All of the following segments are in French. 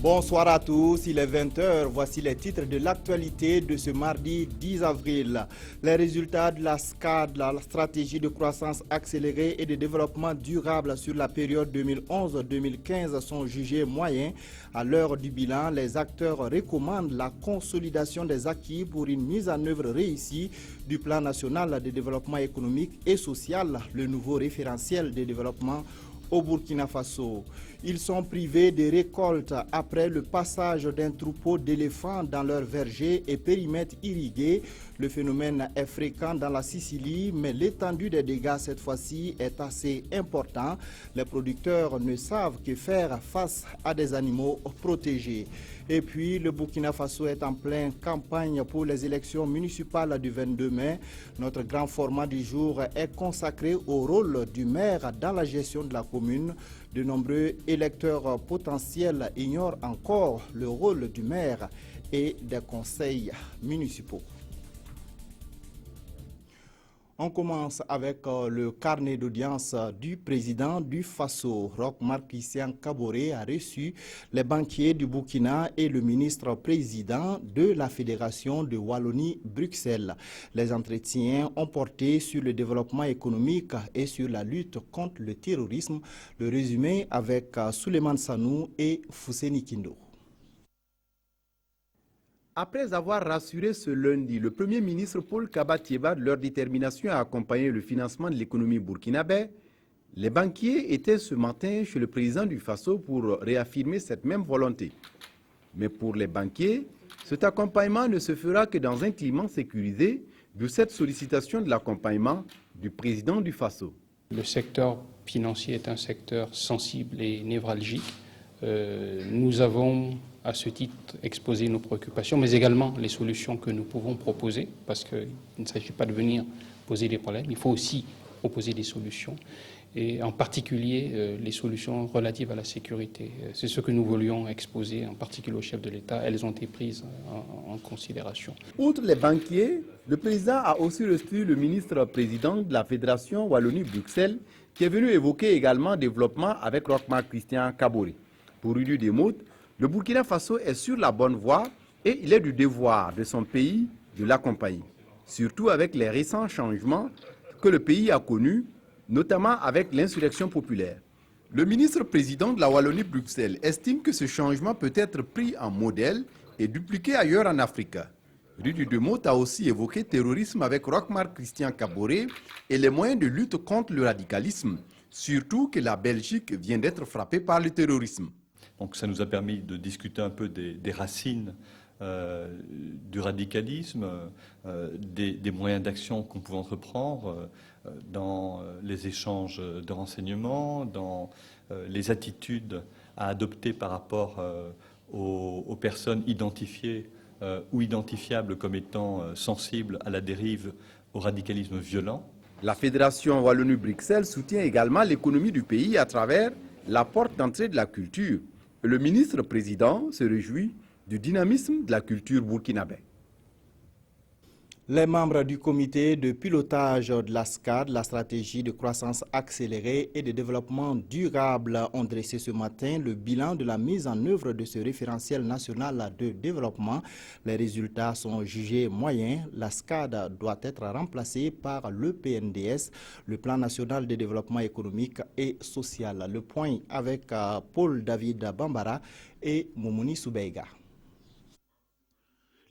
Bonsoir à tous, il est 20h. Voici les titres de l'actualité de ce mardi 10 avril. Les résultats de la SCAD, la stratégie de croissance accélérée et de développement durable sur la période 2011-2015 sont jugés moyens. À l'heure du bilan, les acteurs recommandent la consolidation des acquis pour une mise en œuvre réussie du plan national de développement économique et social, le nouveau référentiel de développement au Burkina Faso. Ils sont privés de récoltes après le passage d'un troupeau d'éléphants dans leur verger et périmètre irrigué. Le phénomène est fréquent dans la Sicile, mais l'étendue des dégâts cette fois-ci est assez important. Les producteurs ne savent que faire face à des animaux protégés. Et puis, le Burkina Faso est en pleine campagne pour les élections municipales du 22 mai. Notre grand format du jour est consacré au rôle du maire dans la gestion de la commune. De nombreux électeurs potentiels ignorent encore le rôle du maire et des conseils municipaux. On commence avec le carnet d'audience du président du Faso. Roch-Marc Christian Kaboré a reçu les banquiers du Burkina et le ministre-président de la Fédération de Wallonie-Bruxelles. Les entretiens ont porté sur le développement économique et sur la lutte contre le terrorisme. Le résumé avec Souleymane Sanou et Fousseni Kindo. Après avoir rassuré ce lundi le Premier ministre Paul Kaba-Thiéba de leur détermination à accompagner le financement de l'économie burkinabé, les banquiers étaient ce matin chez le président du Faso pour réaffirmer cette même volonté. Mais pour les banquiers, cet accompagnement ne se fera que dans un climat sécurisé, de cette sollicitation de l'accompagnement du président du Faso. Le secteur financier est un secteur sensible et névralgique. Nous avons à ce titre exposer nos préoccupations, mais également les solutions que nous pouvons proposer, parce qu'il ne s'agit pas de venir poser des problèmes, il faut aussi proposer des solutions, et en particulier les solutions relatives à la sécurité. C'est ce que nous voulions exposer, en particulier au chef de l'État. Elles ont été prises en considération. Outre les banquiers, le président a aussi reçu le ministre-président de la Fédération Wallonie-Bruxelles, qui est venu évoquer également le développement avec Roch-Marc Christian Kaboré. Pour Rudy Demout, le Burkina Faso est sur la bonne voie et il est du devoir de son pays de l'accompagner, surtout avec les récents changements que le pays a connus, notamment avec l'insurrection populaire. Le ministre-président de la Wallonie-Bruxelles estime que ce changement peut être pris en modèle et dupliqué ailleurs en Afrique. Rudy Demout a aussi évoqué le terrorisme avec Roch-Marc Christian Kaboré et les moyens de lutte contre le radicalisme, surtout que la Belgique vient d'être frappée par le terrorisme. Donc ça nous a permis de discuter un peu des racines du radicalisme, des moyens d'action qu'on pouvait entreprendre dans les échanges de renseignements, dans les attitudes à adopter par rapport aux personnes identifiées ou identifiables comme étant sensibles à la dérive au radicalisme violent. La Fédération Wallonie-Bruxelles soutient également l'économie du pays à travers la porte d'entrée de la culture. Le ministre-président se réjouit du dynamisme de la culture burkinabé. Les membres du comité de pilotage de la SCAD, la stratégie de croissance accélérée et de développement durable, ont dressé ce matin le bilan de la mise en œuvre de ce référentiel national de développement. Les résultats sont jugés moyens. La SCAD doit être remplacée par le PNDS, le plan national de développement économique et social. Le point avec Paul David Bambara et Moumouni Soubeiga.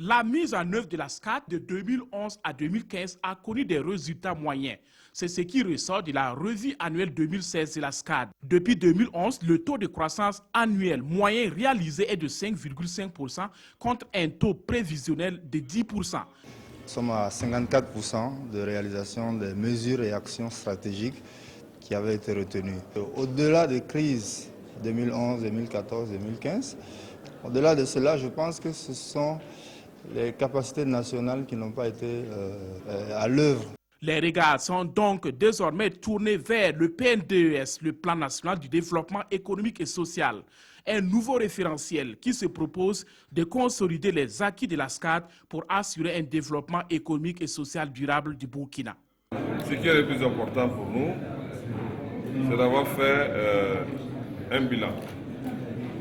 La mise en œuvre de la SCAD de 2011 à 2015 a connu des résultats moyens. C'est ce qui ressort de la revue annuelle 2016 de la SCAD. Depuis 2011, le taux de croissance annuel moyen réalisé est de 5,5% contre un taux prévisionnel de 10%. Nous sommes à 54% de réalisation des mesures et actions stratégiques qui avaient été retenues. Au-delà des crises 2011, 2014, 2015, au-delà de cela, je pense que ce sont les capacités nationales qui n'ont pas été à l'œuvre. Les regards sont donc désormais tournés vers le PNDES, le Plan national du développement économique et social, un nouveau référentiel qui se propose de consolider les acquis de la SCAD pour assurer un développement économique et social durable du Burkina. Ce qui est le plus important pour nous, c'est d'avoir fait un bilan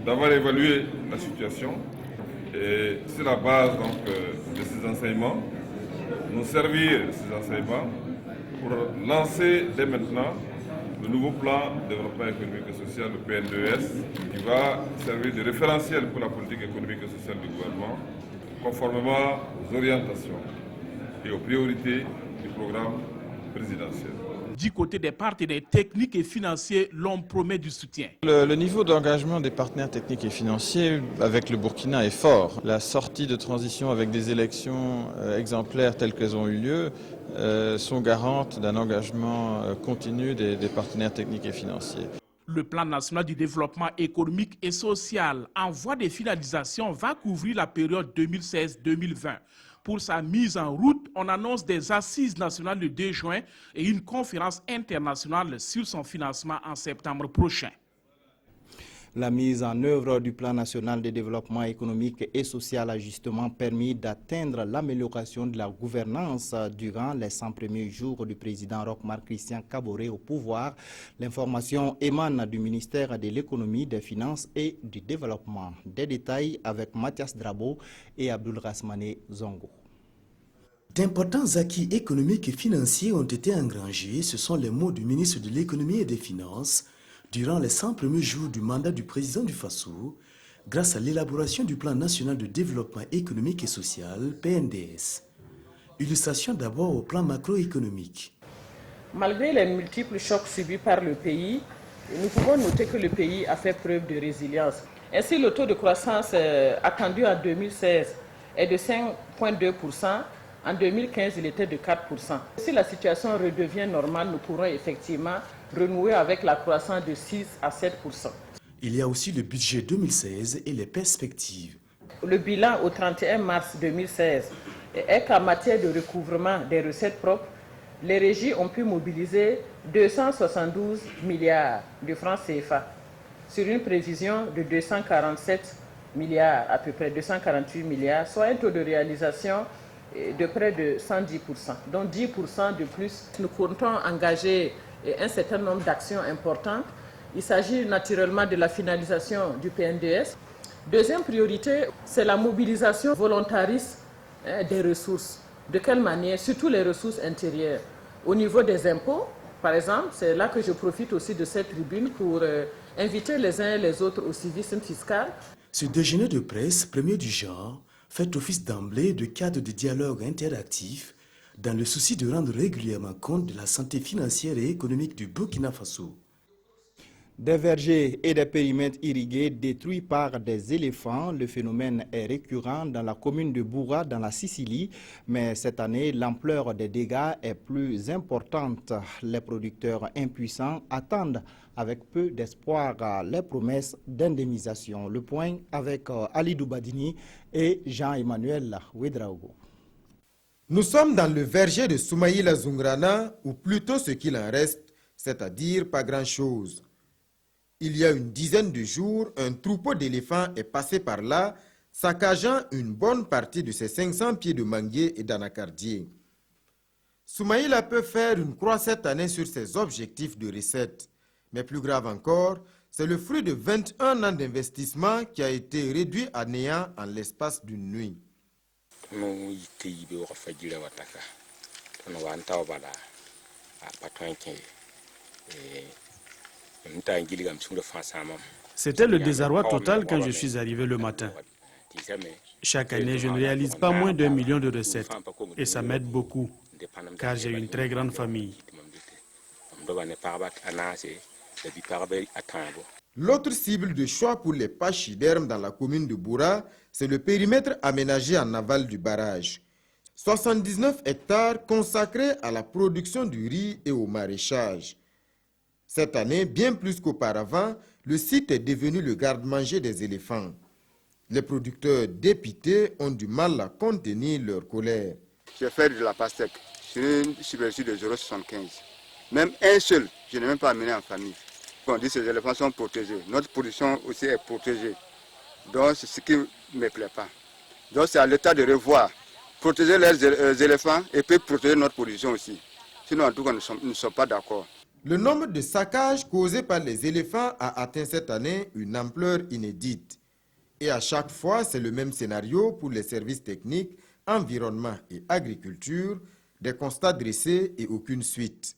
d'avoir évalué la situation et sur la base donc, de ces enseignements, nous servir de ces enseignements pour lancer dès maintenant le nouveau plan de développement économique et social, le PNDES, qui va servir de référentiel pour la politique économique et sociale du gouvernement, conformément aux orientations et aux priorités du programme présidentiel. Du côté des partenaires techniques et financiers, l'on promet du soutien. Le niveau d'engagement des partenaires techniques et financiers avec le Burkina est fort. La sortie de transition avec des élections exemplaires telles qu'elles ont eu lieu sont garantes d'un engagement continu des partenaires techniques et financiers. Le plan national du développement économique et social en voie de finalisation va couvrir la période 2016-2020. Pour sa mise en route, on annonce des assises nationales le 2 juin et une conférence internationale sur son financement en septembre prochain. La mise en œuvre du plan national de développement économique et social a justement permis d'atteindre l'amélioration de la gouvernance durant les 100 premiers jours du président Roch-Marc Christian Kaboré au pouvoir. L'information émane du ministère de l'économie, des finances et du développement. Des détails avec Mathias Drabo et Abdul Rasmane Zongo. D'importants acquis économiques et financiers ont été engrangés, ce sont les mots du ministre de l'économie et des finances durant les 100 premiers jours du mandat du président du Faso, grâce à l'élaboration du plan national de développement économique et social, PNDS. Illustration d'abord au plan macroéconomique. Malgré les multiples chocs subis par le pays, nous pouvons noter que le pays a fait preuve de résilience. Ainsi, le taux de croissance attendu en 2016 est de 5,2%. En 2015, il était de 4%. Si la situation redevient normale, nous pourrons effectivement renouer avec la croissance de 6 à 7%. Il y a aussi le budget 2016 et les perspectives. Le bilan au 31 mars 2016 est qu'en matière de recouvrement des recettes propres, les régies ont pu mobiliser 272 milliards de francs CFA sur une prévision de 247 milliards, à peu près 248 milliards, soit un taux de réalisation de près de 110%, donc 10% de plus. Nous comptons engager un certain nombre d'actions importantes. Il s'agit naturellement de la finalisation du PNDS. Deuxième priorité, c'est la mobilisation volontariste des ressources. De quelle manière? Surtout les ressources intérieures. Au niveau des impôts, par exemple, c'est là que je profite aussi de cette tribune pour inviter les uns et les autres au civisme fiscal. Ce déjeuner de presse, premier du genre, fait office d'emblée de cadre de dialogue interactif dans le souci de rendre régulièrement compte de la santé financière et économique du Burkina Faso. Des vergers et des périmètres irrigués détruits par des éléphants, le phénomène est récurrent dans la commune de Boura, dans la Sicile, mais cette année, l'ampleur des dégâts est plus importante. Les producteurs impuissants attendent avec peu d'espoir les promesses d'indemnisation. Le point avec Ali Doubadini et Jean-Emmanuel Ouedraogo. Nous sommes dans le verger de Soumaïla Zungrana, ou plutôt ce qu'il en reste, c'est-à-dire pas grand-chose. Il y a une dizaine de jours, un troupeau d'éléphants est passé par là, saccageant une bonne partie de ses 500 pieds de manguiers et d'anacardiers. Soumaïla peut faire une croix cette année sur ses objectifs de recettes. Mais plus grave encore, c'est le fruit de 21 ans d'investissement qui a été réduit à néant en l'espace d'une nuit. C'était le désarroi total quand je suis arrivé le matin. Chaque année, je ne réalise pas moins d'1 million de recettes et ça m'aide beaucoup car j'ai une très grande famille. L'autre cible de choix pour les pachydermes dans la commune de Boura, c'est le périmètre aménagé en aval du barrage. 79 hectares consacrés à la production du riz et au maraîchage. Cette année, bien plus qu'auparavant, le site est devenu le garde-manger des éléphants. Les producteurs dépités ont du mal à contenir leur colère. J'ai fait de la pastèque sur une superficie de 0,75. Même un seul, je n'ai même pas amené en famille. On dit que ces éléphants sont protégés. Notre production aussi est protégée. Donc c'est ce qui ne me plaît pas. Donc c'est à l'État de revoir, protéger les éléphants et puis protéger notre production aussi. Sinon en tout cas nous ne sommes pas d'accord. Le nombre de saccages causés par les éléphants a atteint cette année une ampleur inédite. Et à chaque fois, c'est le même scénario pour les services techniques, environnement et agriculture, des constats dressés et aucune suite.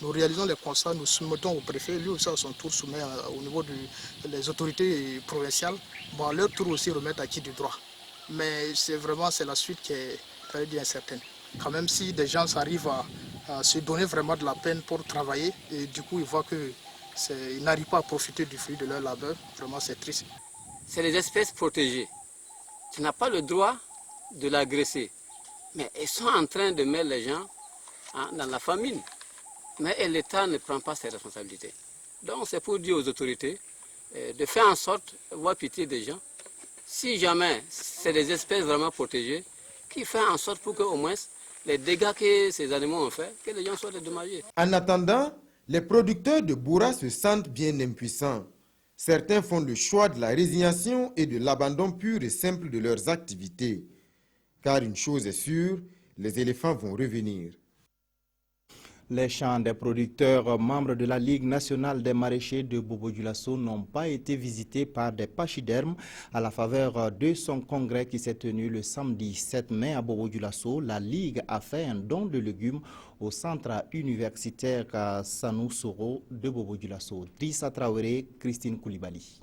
Nous réalisons les constats, nous soumettons au préfet, lui aussi à son tour soumet au niveau des autorités provinciales. Bon, à leur tour aussi remettre acquis du droit. Mais c'est la suite qui est très bien incertaine. Quand même si des gens arrivent à se donner vraiment de la peine pour travailler et du coup ils voient qu'ils n'arrivent pas à profiter du fruit de leur labeur, vraiment c'est triste. C'est les espèces protégées. Tu n'as pas le droit de l'agresser. Mais ils sont en train de mettre les gens dans la famine. Mais l'État ne prend pas ses responsabilités. Donc c'est pour dire aux autorités de faire en sorte, voir pitié des gens. Si jamais c'est des espèces vraiment protégées, qui fait en sorte pour qu'au moins les dégâts que ces animaux ont fait, que les gens soient dédommagés. En attendant, les producteurs de bourra se sentent bien impuissants. Certains font le choix de la résignation et de l'abandon pur et simple de leurs activités. Car une chose est sûre, les éléphants vont revenir. Les champs des producteurs membres de la Ligue nationale des maraîchers de Bobo-Dioulasso n'ont pas été visités par des pachydermes. À la faveur de son congrès qui s'est tenu le samedi 7 mai à Bobo-Dioulasso, la Ligue a fait un don de légumes au centre universitaire Sanou Soro de Bobo-Dioulasso. Drissa Traoré, Christine Koulibaly.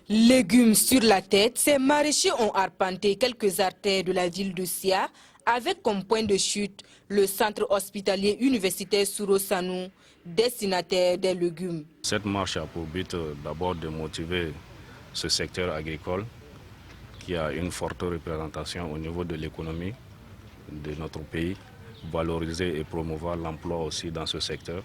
Légumes sur la tête, ces maraîchers ont arpenté quelques artères de la ville de Sia avec comme point de chute le centre hospitalier universitaire Soro Sanou, destinataire des légumes. Cette marche a pour but d'abord de motiver ce secteur agricole qui a une forte représentation au niveau de l'économie de notre pays, valoriser et promouvoir l'emploi aussi dans ce secteur.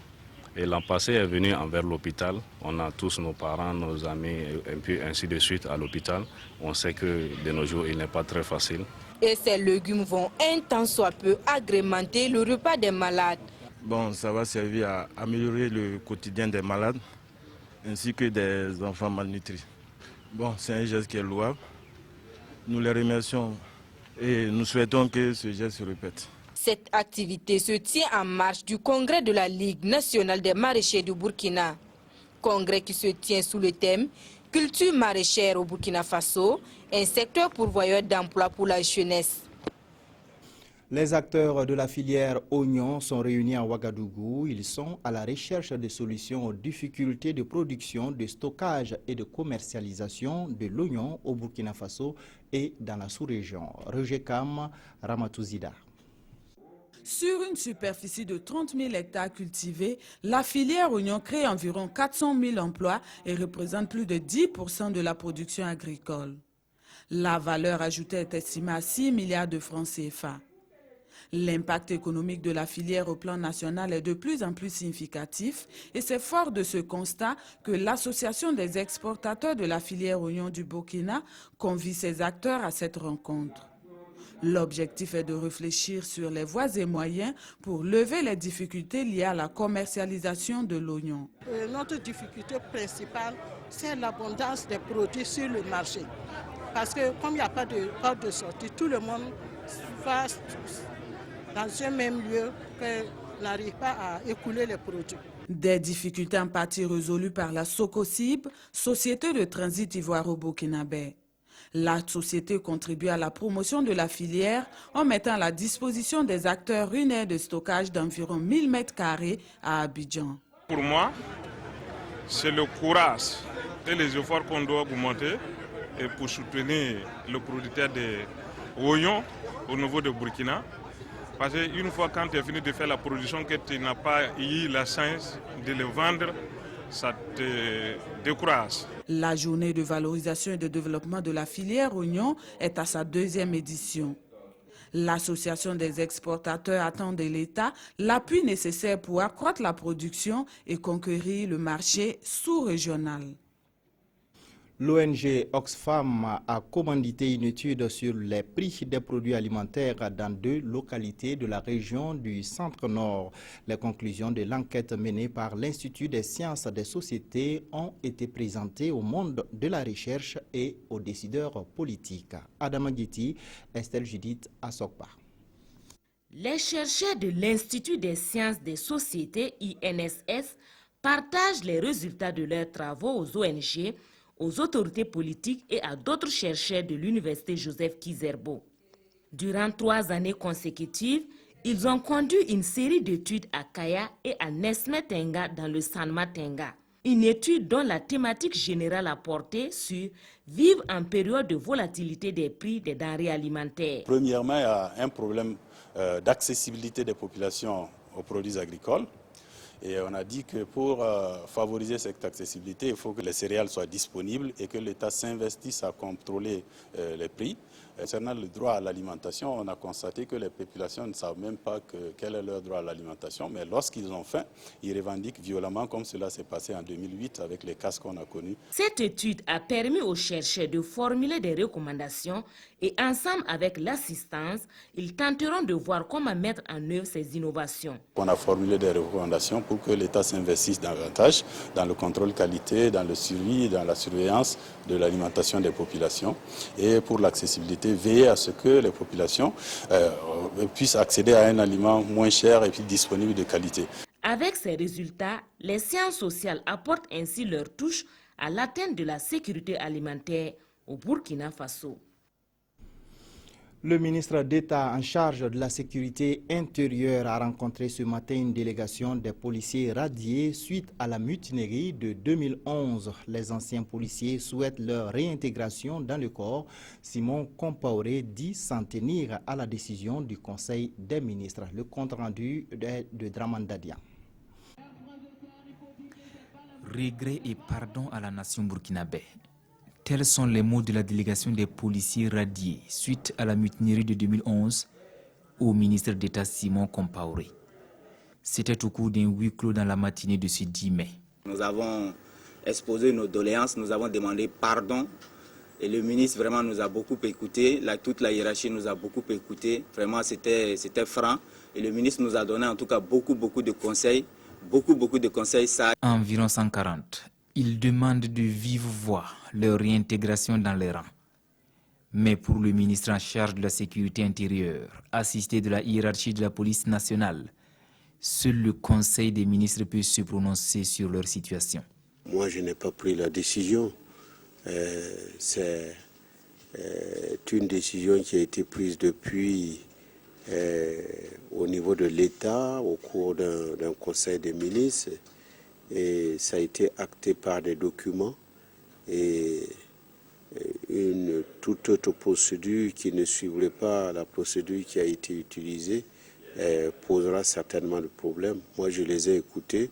Et l'an passé est venu envers l'hôpital. On a tous nos parents, nos amis, et puis ainsi de suite à l'hôpital. On sait que de nos jours, il n'est pas très facile. Et ces légumes vont un tant soit peu agrémenter le repas des malades. Bon, ça va servir à améliorer le quotidien des malades ainsi que des enfants malnutris. Bon, c'est un geste qui est louable. Nous les remercions et nous souhaitons que ce geste se répète. Cette activité se tient en marge du congrès de la Ligue nationale des maraîchers du Burkina. Congrès qui se tient sous le thème « Culture maraîchère au Burkina Faso, un secteur pourvoyeur d'emploi pour la jeunesse ». Les acteurs de la filière oignon sont réunis à Ouagadougou. Ils sont à la recherche de solutions aux difficultés de production, de stockage et de commercialisation de l'oignon au Burkina Faso et dans la sous-région. Roger Kam, Ramatouzida. Sur une superficie de 30 000 hectares cultivés, la filière oignon crée environ 400 000 emplois et représente plus de 10% de la production agricole. La valeur ajoutée est estimée à 6 milliards de francs CFA. L'impact économique de la filière au plan national est de plus en plus significatif et c'est fort de ce constat que l'Association des exportateurs de la filière oignon du Burkina convie ses acteurs à cette rencontre. L'objectif est de réfléchir sur les voies et moyens pour lever les difficultés liées à la commercialisation de l'oignon. Notre difficulté principale, c'est l'abondance des produits sur le marché. Parce que comme il n'y a pas de porte de sortie, tout le monde va dans un même lieu que n'arrive pas à écouler les produits. Des difficultés en partie résolues par la Sococib, société de transit ivoire au Burkinabé. La société contribue à la promotion de la filière en mettant à la disposition des acteurs une aire de stockage d'environ 1000 m² à Abidjan. Pour moi, c'est le courage et les efforts qu'on doit augmenter et pour soutenir le producteur des oignons au niveau de Burkina. Parce qu'une fois quand tu as fini de faire la production, que tu n'as pas eu la chance de le vendre, ça te décourage. La journée de valorisation et de développement de la filière oignon est à sa 2e édition. L'Association des exportateurs attend de l'État l'appui nécessaire pour accroître la production et conquérir le marché sous-régional. L'ONG Oxfam a commandité une étude sur les prix des produits alimentaires dans 2 localités de la région du Centre-Nord. Les conclusions de l'enquête menée par l'Institut des sciences des sociétés ont été présentées au monde de la recherche et aux décideurs politiques. Adama Guiti, Estelle Judith Assokba. Les chercheurs de l'Institut des sciences des sociétés, INSS, partagent les résultats de leurs travaux aux ONG, aux autorités politiques et à d'autres chercheurs de l'Université Joseph Kizerbo. Durant 3 années consécutives, ils ont conduit une série d'études à Kaya et à Nesme Tenga dans le Sanma Tenga. Une étude dont la thématique générale a porté sur vivre en période de volatilité des prix des denrées alimentaires. Premièrement, il y a un problème d'accessibilité des populations aux produits agricoles. Et on a dit que pour favoriser cette accessibilité, il faut que les céréales soient disponibles et que l'État s'investisse à contrôler les prix. Concernant le droit à l'alimentation, on a constaté que les populations ne savent même pas quel est leur droit à l'alimentation, mais lorsqu'ils ont faim, ils revendiquent violemment, comme cela s'est passé en 2008 avec les cas qu'on a connus. Cette étude a permis aux chercheurs de formuler des recommandations et ensemble avec l'assistance, ils tenteront de voir comment mettre en œuvre ces innovations. On a formulé des recommandations pour que l'État s'investisse davantage dans le contrôle qualité, dans le suivi, dans la surveillance de l'alimentation des populations et pour l'accessibilité, veiller à ce que les populations puissent accéder à un aliment moins cher et puis disponible de qualité. Avec ces résultats, les sciences sociales apportent ainsi leur touche à l'atteinte de la sécurité alimentaire au Burkina Faso. Le ministre d'État en charge de la sécurité intérieure a rencontré ce matin une délégation des policiers radiés suite à la mutinerie de 2011. Les anciens policiers souhaitent leur réintégration dans le corps. Simon Compaoré dit s'en tenir à la décision du Conseil des ministres. Le compte rendu de Dramandadia. Regret et pardon à la nation burkinabé. Tels sont les mots de la délégation des policiers radiés suite à la mutinerie de 2011 au ministre d'État Simon Compaoré. C'était au cours d'un huis clos dans la matinée de ce 10 mai. Nous avons exposé nos doléances, nous avons demandé pardon et le ministre vraiment nous a beaucoup écouté, toute la hiérarchie nous a beaucoup écouté, vraiment c'était franc et le ministre nous a donné en tout cas beaucoup de conseils, beaucoup de conseils. Environ 140. Ils demandent de vive voix leur réintégration dans les rangs. Mais pour le ministre en charge de la sécurité intérieure, assisté de la hiérarchie de la police nationale, seul le Conseil des ministres peut se prononcer sur leur situation. Moi, je n'ai pas pris la décision. C'est une décision qui a été prise depuis au niveau de l'État, au cours d'un Conseil des ministres. Et ça a été acté par des documents et toute autre procédure qui ne suivrait pas la procédure qui a été utilisée posera certainement de problèmes. Moi, je les ai écoutés.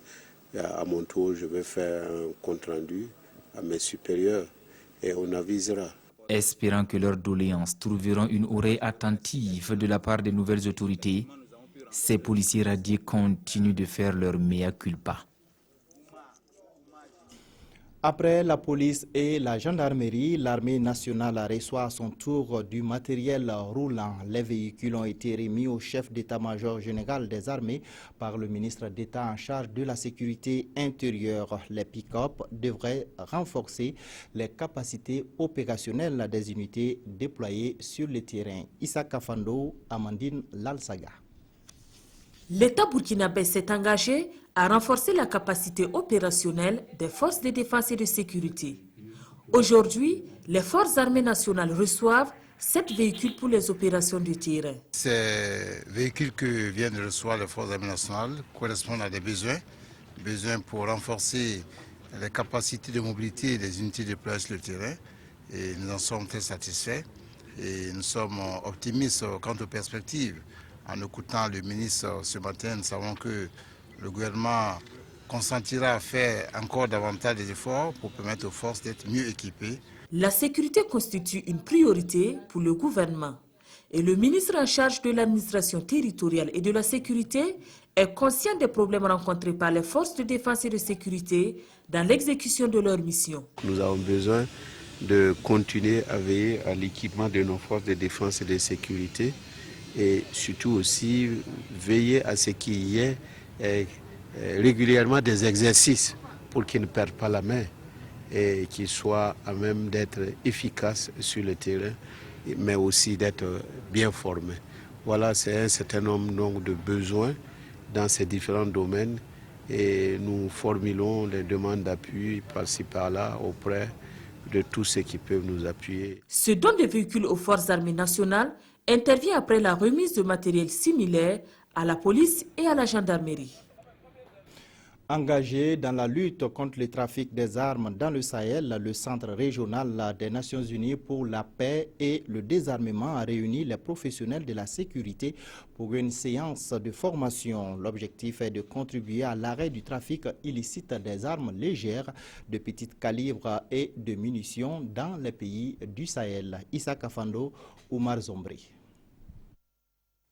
À mon tour, je vais faire un compte-rendu à mes supérieurs et on avisera. Espérant que leurs doléances trouveront une oreille attentive de la part des nouvelles autorités, ces policiers radiés continuent de faire leur mea culpa. Après la police et la gendarmerie, l'armée nationale reçoit à son tour du matériel roulant. Les véhicules ont été remis au chef d'état-major général des armées par le ministre d'État en charge de la sécurité intérieure. Les pick-up devraient renforcer les capacités opérationnelles des unités déployées sur le terrain. Issa Kafando, Amandine Lalsaga. L'État burkinabé s'est engagé à renforcer la capacité opérationnelle des forces de défense et de sécurité. Aujourd'hui, les forces armées nationales reçoivent 7 véhicules pour les opérations de terrain. Ces véhicules que viennent de recevoir les forces armées nationales correspondent à des besoins pour renforcer les capacités de mobilité des unités déployées sur le terrain. Et nous en sommes très satisfaits et nous sommes optimistes quant aux perspectives. En écoutant le ministre ce matin, nous savons que le gouvernement consentira à faire encore davantage d'efforts pour permettre aux forces d'être mieux équipées. La sécurité constitue une priorité pour le gouvernement. Et le ministre en charge de l'administration territoriale et de la sécurité est conscient des problèmes rencontrés par les forces de défense et de sécurité dans l'exécution de leur mission. Nous avons besoin de continuer à veiller à l'équipement de nos forces de défense et de sécurité et surtout aussi veiller à ce qu'il y ait régulièrement des exercices pour qu'ils ne perdent pas la main et qu'ils soient à même d'être efficaces sur le terrain, mais aussi d'être bien formés. Voilà, c'est un certain nombre de besoins dans ces différents domaines et nous formulons des demandes d'appui par-ci par-là auprès de tous ceux qui peuvent nous appuyer. Ce don de véhicules aux forces armées nationales intervient après la remise de matériel similaire à la police et à la gendarmerie. Engagé dans la lutte contre le trafic des armes dans le Sahel, le Centre régional des Nations Unies pour la paix et le désarmement a réuni les professionnels de la sécurité pour une séance de formation. L'objectif est de contribuer à l'arrêt du trafic illicite des armes légères, de petit calibre et de munitions dans les pays du Sahel. Issa Kafando, Oumar Zombri.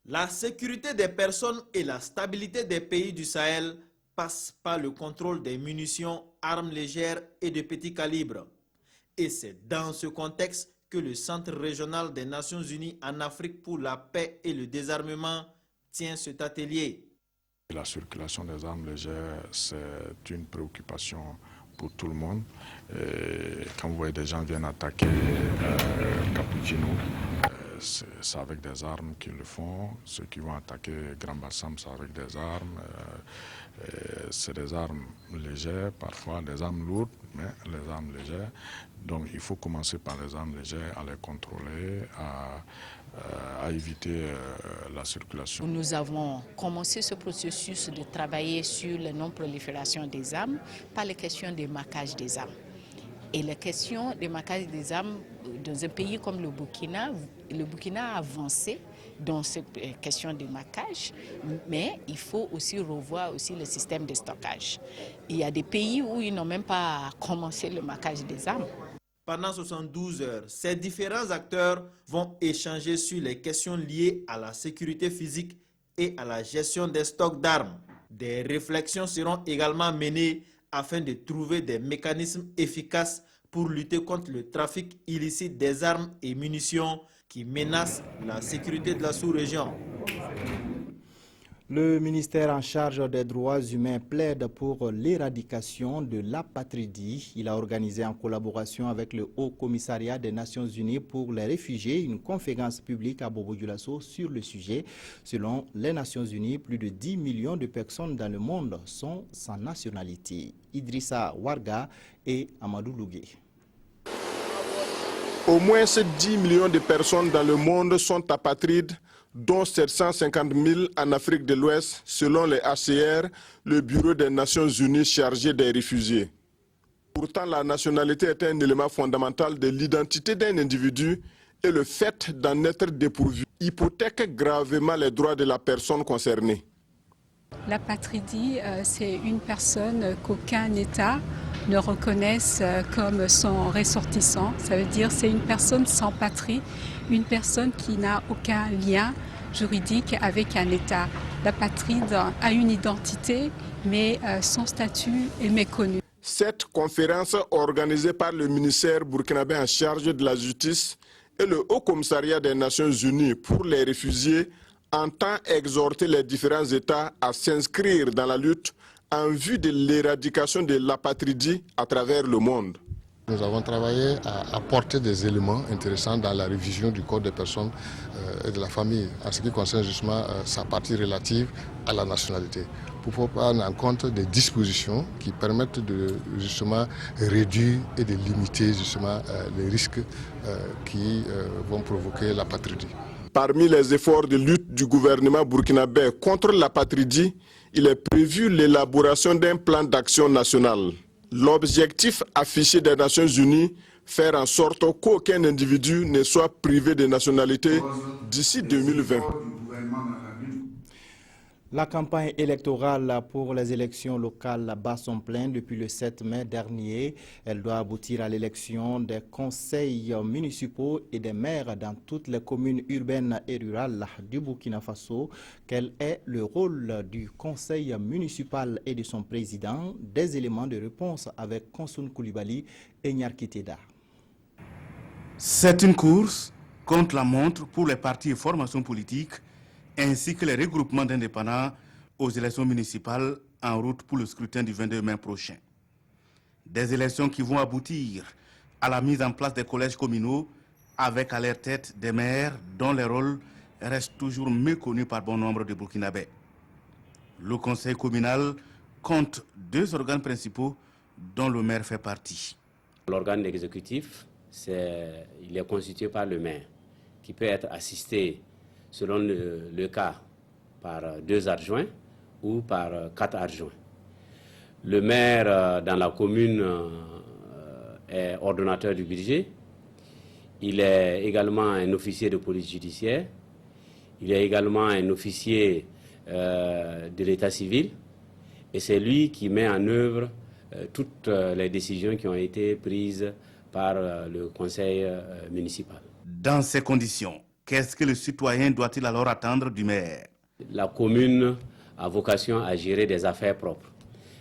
La sécurité des personnes et la stabilité des pays du Sahel passe par le contrôle des munitions, armes légères et de petit calibre. Et c'est dans ce contexte que le Centre régional des Nations Unies en Afrique pour la paix et le désarmement tient cet atelier. La circulation des armes légères, c'est une préoccupation pour tout le monde. Et quand vous voyez des gens viennent attaquer Cappuccino, c'est avec des armes qu'ils le font. Ceux qui vont attaquer Grand Bassam, c'est avec des armes. C'est des armes légères, parfois des armes lourdes, mais les armes légères. Donc il faut commencer par les armes légères, à les contrôler, à éviter la circulation. Nous avons commencé ce processus de travailler sur la non-prolifération des armes par les questions de marquage des armes. Et la question des marquages des armes dans un pays comme le Burkina a avancé dans cette question de marquage, mais il faut aussi revoir aussi le système de stockage. Il y a des pays où ils n'ont même pas commencé le marquage des armes. Pendant 72 heures, ces différents acteurs vont échanger sur les questions liées à la sécurité physique et à la gestion des stocks d'armes. Des réflexions seront également menées afin de trouver des mécanismes efficaces pour lutter contre le trafic illicite des armes et munitions qui menacent la sécurité de la sous-région. Le ministère en charge des droits humains plaide pour l'éradication de l'apatridie. Il a organisé en collaboration avec le Haut Commissariat des Nations Unies pour les réfugiés une conférence publique à Bobo-Dioulasso sur le sujet. Selon les Nations Unies, plus de 10 millions de personnes dans le monde sont sans nationalité. Idrissa Warga et Amadou Lougué. Au moins 10 millions de personnes dans le monde sont apatrides, dont 750 000 en Afrique de l'Ouest, selon les HCR, le Bureau des Nations Unies chargé des réfugiés. Pourtant, la nationalité est un élément fondamental de l'identité d'un individu et le fait d'en être dépourvu hypothèque gravement les droits de la personne concernée. L'apatridie, c'est une personne qu'aucun État ne reconnaisse comme son ressortissant. Ça veut dire c'est une personne sans patrie, une personne qui n'a aucun lien juridique avec un État. L'apatride a une identité, mais son statut est méconnu. Cette conférence organisée par le ministère burkinabé en charge de la justice et le Haut Commissariat des Nations Unies pour les réfugiés entend exhorter les différents États à s'inscrire dans la lutte en vue de l'éradication de l'apatridie à travers le monde. Nous avons travaillé à apporter des éléments intéressants dans la révision du Code des personnes et de la famille, en ce qui concerne justement sa partie relative à la nationalité, pour prendre en compte des dispositions qui permettent de justement réduire et de limiter justement les risques qui vont provoquer l'apatridie. Parmi les efforts de lutte du gouvernement burkinabé contre l'apatridie, il est prévu l'élaboration d'un plan d'action national. L'objectif affiché des Nations Unies, faire en sorte qu'aucun individu ne soit privé de nationalité d'ici 2020. La campagne électorale pour les élections locales bat son plein depuis le 7 mai dernier. Elle doit aboutir à l'élection des conseils municipaux et des maires dans toutes les communes urbaines et rurales du Burkina Faso. Quel est le rôle du conseil municipal et de son président? Des éléments de réponse avec Konsoun Koulibaly et Nyarki Teda. C'est une course contre la montre pour les partis et formations politiques ainsi que les regroupements d'indépendants aux élections municipales en route pour le scrutin du 22 mai prochain. Des élections qui vont aboutir à la mise en place des collèges communaux avec à leur tête des maires dont le rôle reste toujours méconnu par bon nombre de Burkinabés. Le conseil communal compte 2 organes principaux dont le maire fait partie. L'organe exécutif, il est constitué par le maire, qui peut être assisté selon le cas par 2 adjoints ou par 4 adjoints. Le maire dans la commune est ordonnateur du budget. Il est également un officier de police judiciaire. Il est également un officier de l'état civil. Et c'est lui qui met en œuvre toutes les décisions qui ont été prises par le conseil municipal. Dans ces conditions, qu'est-ce que le citoyen doit-il alors attendre du maire? La commune a vocation à gérer des affaires propres.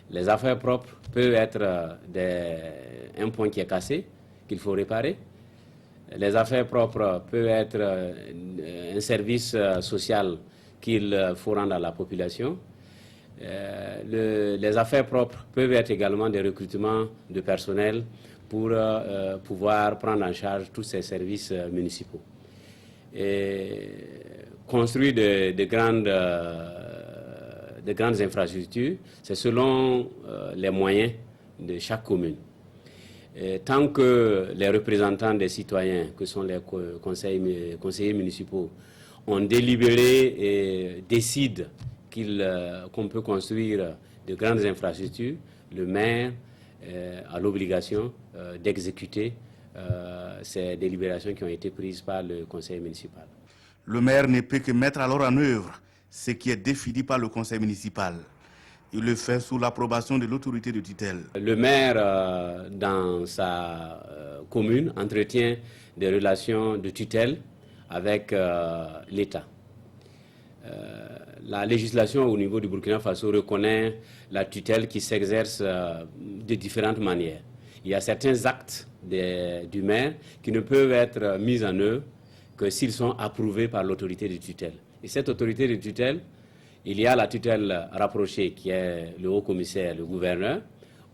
Les affaires propres peuvent être un point qui est cassé, qu'il faut réparer. Les affaires propres peuvent être un service social qu'il faut rendre à la population. Les affaires propres peuvent être également des recrutements de personnel pour pouvoir prendre en charge tous ces services municipaux. Et construire de grandes infrastructures, c'est selon les moyens de chaque commune. Et tant que les représentants des citoyens, que sont les conseillers municipaux, ont délibéré et décident qu'on peut construire de grandes infrastructures, le maire a l'obligation d'exécuter ces délibérations qui ont été prises par le conseil municipal. Le maire ne peut que mettre alors en œuvre ce qui est défini par le conseil municipal. Il le fait sous l'approbation de l'autorité de tutelle. Le maire, dans sa commune, entretient des relations de tutelle avec l'État. La législation au niveau du Burkina Faso reconnaît la tutelle qui s'exerce de différentes manières. Il y a certains actes du maire qui ne peuvent être mis en œuvre que s'ils sont approuvés par l'autorité de tutelle. Et cette autorité de tutelle, il y a la tutelle rapprochée qui est le haut-commissaire, le gouverneur,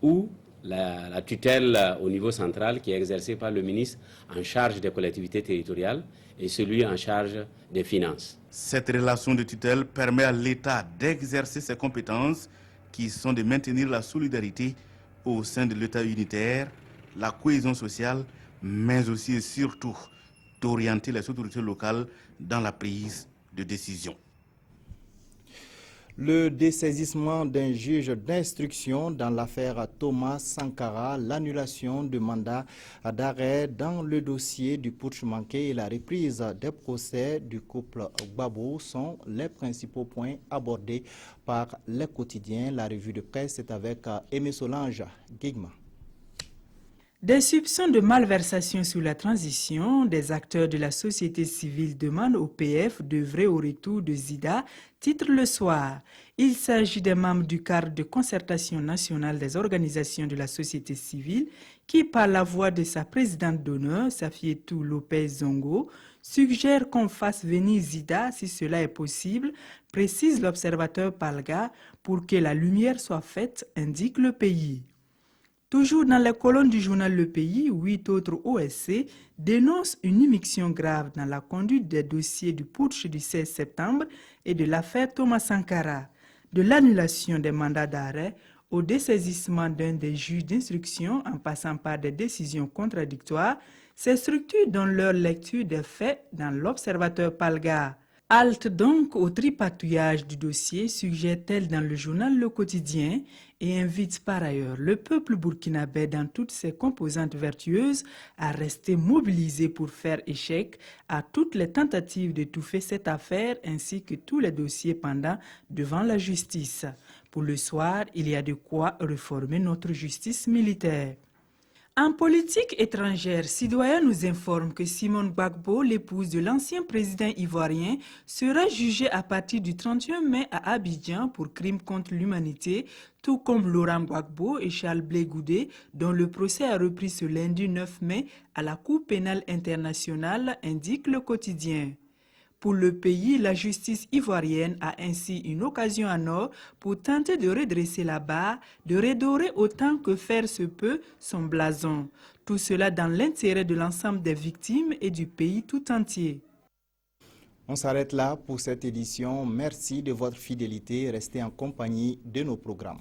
ou la tutelle au niveau central qui est exercée par le ministre en charge des collectivités territoriales et celui en charge des finances. Cette relation de tutelle permet à l'État d'exercer ses compétences qui sont de maintenir la solidarité au sein de l'État unitaire, la cohésion sociale, mais aussi et surtout d'orienter les autorités locales dans la prise de décision. Le dessaisissement d'un juge d'instruction dans l'affaire Thomas Sankara, l'annulation de mandat d'arrêt dans le dossier du putsch manqué et la reprise des procès du couple Gbagbo sont les principaux points abordés par les quotidiens. La revue de presse est avec Aimé Solange Guigma. Des soupçons de malversation sur la transition, des acteurs de la société civile demandent au PF d'œuvrer au retour de Zida, titre Le Soir. Il s'agit des membres du cadre de concertation nationale des organisations de la société civile qui, par la voix de sa présidente d'honneur, Safietou Lopez Zongo, suggère qu'on fasse venir Zida si cela est possible, précise l'observateur Palga, pour que la lumière soit faite, indique Le Pays. Toujours dans les colonnes du journal Le Pays, 8 autres OSC dénoncent une immixtion grave dans la conduite des dossiers du putsch du 16 septembre et de l'affaire Thomas Sankara, de l'annulation des mandats d'arrêt au dessaisissement d'un des juges d'instruction en passant par des décisions contradictoires. Ces structures donnent leur lecture des faits dans l'observateur Palga. Halte donc au tripatouillage du dossier, suggère-t-elle dans le journal Le Quotidien, et invite par ailleurs le peuple burkinabé dans toutes ses composantes vertueuses à rester mobilisé pour faire échec à toutes les tentatives d'étouffer cette affaire ainsi que tous les dossiers pendants devant la justice. Pour Le Soir, il y a de quoi réformer notre justice militaire. En politique étrangère, Citoyen nous informe que Simone Gbagbo, l'épouse de l'ancien président ivoirien, sera jugée à partir du 31 mai à Abidjan pour crimes contre l'humanité, tout comme Laurent Gbagbo et Charles Blé Goudé, dont le procès a repris ce lundi 9 mai à la Cour pénale internationale, indique Le Quotidien. Pour Le Pays, la justice ivoirienne a ainsi une occasion en or pour tenter de redresser la barre, de redorer autant que faire se peut son blason. Tout cela dans l'intérêt de l'ensemble des victimes et du pays tout entier. On s'arrête là pour cette édition. Merci de votre fidélité. Restez en compagnie de nos programmes.